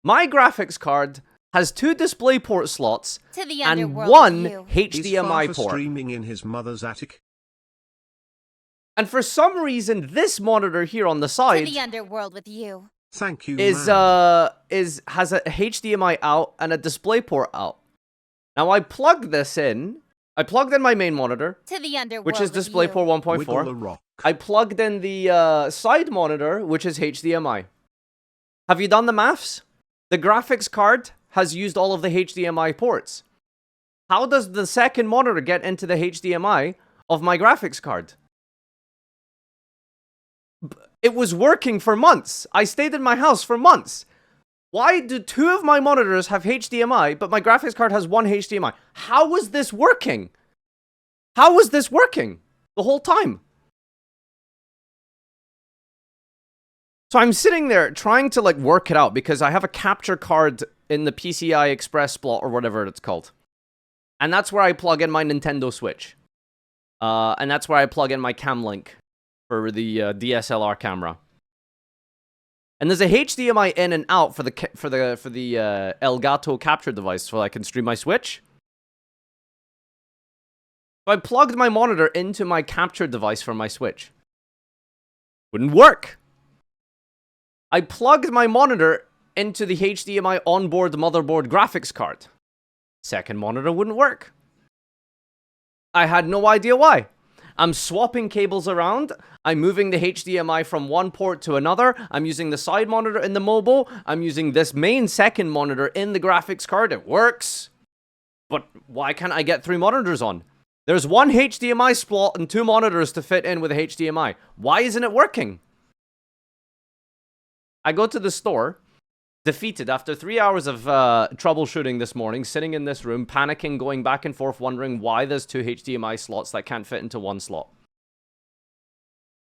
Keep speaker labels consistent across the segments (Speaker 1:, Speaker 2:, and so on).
Speaker 1: My graphics card has 2 DisplayPort slots
Speaker 2: To the
Speaker 1: and
Speaker 2: underworld
Speaker 1: 1
Speaker 2: with you.
Speaker 1: HDMI
Speaker 3: Is Farfa
Speaker 1: port.
Speaker 3: streaming in his mother's attic?
Speaker 1: And for some reason, this monitor here on the
Speaker 2: To
Speaker 1: side
Speaker 2: the underworld with you.
Speaker 3: Thank you,
Speaker 1: has
Speaker 3: ma'am.
Speaker 1: a HDMI out and a DisplayPort out. Now I plugged this in. I plugged in my main monitor,
Speaker 2: To the underworld
Speaker 1: which is
Speaker 2: with
Speaker 1: DisplayPort
Speaker 2: you.
Speaker 1: 1.4.
Speaker 3: Wiggle the rock.
Speaker 1: I plugged in the side monitor, which is HDMI. Have you done the maths? The graphics card has used all of the HDMI ports. How does the second monitor get into the HDMI of my graphics card? It was working for months. I stayed in my house for months. Why do 2 of my monitors have HDMI, but my graphics card has 1 HDMI? How was this working? How was this working the whole time? So I'm sitting there trying to work it out because I have a capture card in the PCI Express slot or whatever it's called. And that's where I plug in my Nintendo Switch. And that's where I plug in my cam link for the DSLR camera. And there's a HDMI in and out for the Elgato capture device so I can stream my Switch. So I plugged my monitor into my capture device for my Switch. Wouldn't work. I plugged my monitor into the HDMI onboard motherboard graphics card. Second monitor wouldn't work. I had no idea why. I'm swapping cables around. I'm moving the HDMI from one port to another. I'm using the side monitor in the mobile. I'm using this main second monitor in the graphics card. It works. But why can't I get 3 monitors on? There's 1 HDMI slot and 2 monitors to fit in with a HDMI. Why isn't it working? I go to the store, defeated after 3 hours of troubleshooting this morning, sitting in this room, panicking, going back and forth, wondering why there's 2 HDMI slots that can't fit into 1 slot.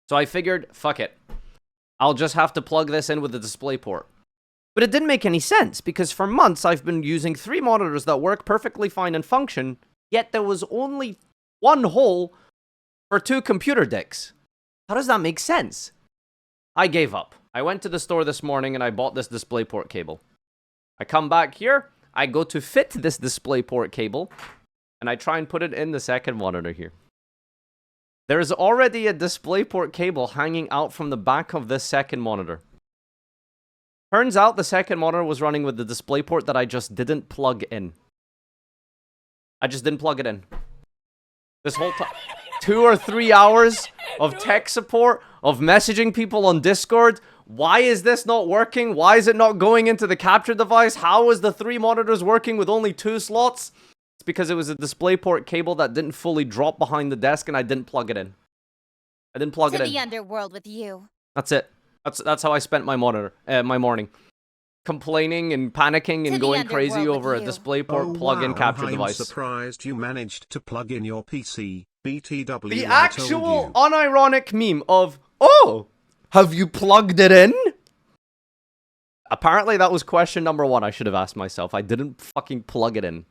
Speaker 1: So I figured, fuck it. I'll just have to plug this in with the DisplayPort. But it didn't make any sense, because for months I've been using 3 monitors that work perfectly fine and function, yet there was only 1 hole for 2 computer decks. How does that make sense? I gave up. I went to the store this morning and I bought this DisplayPort cable. I come back here, I go to fit this DisplayPort cable, and I try and put it in the second monitor here. There's already a DisplayPort cable hanging out from the back of this second monitor. Turns out the second monitor was running with the DisplayPort that I just didn't plug in. I just didn't plug it in. This whole time. 2 or 3 hours of tech support, of messaging people on Discord. Why is this not working? Why is it not going into the capture device? How is the 3 monitors working with only 2 slots? It's because it was a DisplayPort cable that didn't fully drop behind the desk and I didn't plug it in. I didn't plug it in.
Speaker 2: To the underworld with you.
Speaker 1: That's it. That's how I spent my my morning. Complaining and panicking and going crazy over a DisplayPort plug-in capture device.
Speaker 3: I'm surprised you managed to plug in your PC, BTW.
Speaker 1: The actual unironic meme of, oh, have you plugged it in? Apparently that was question number 1 I should have asked myself. I didn't fucking plug it in.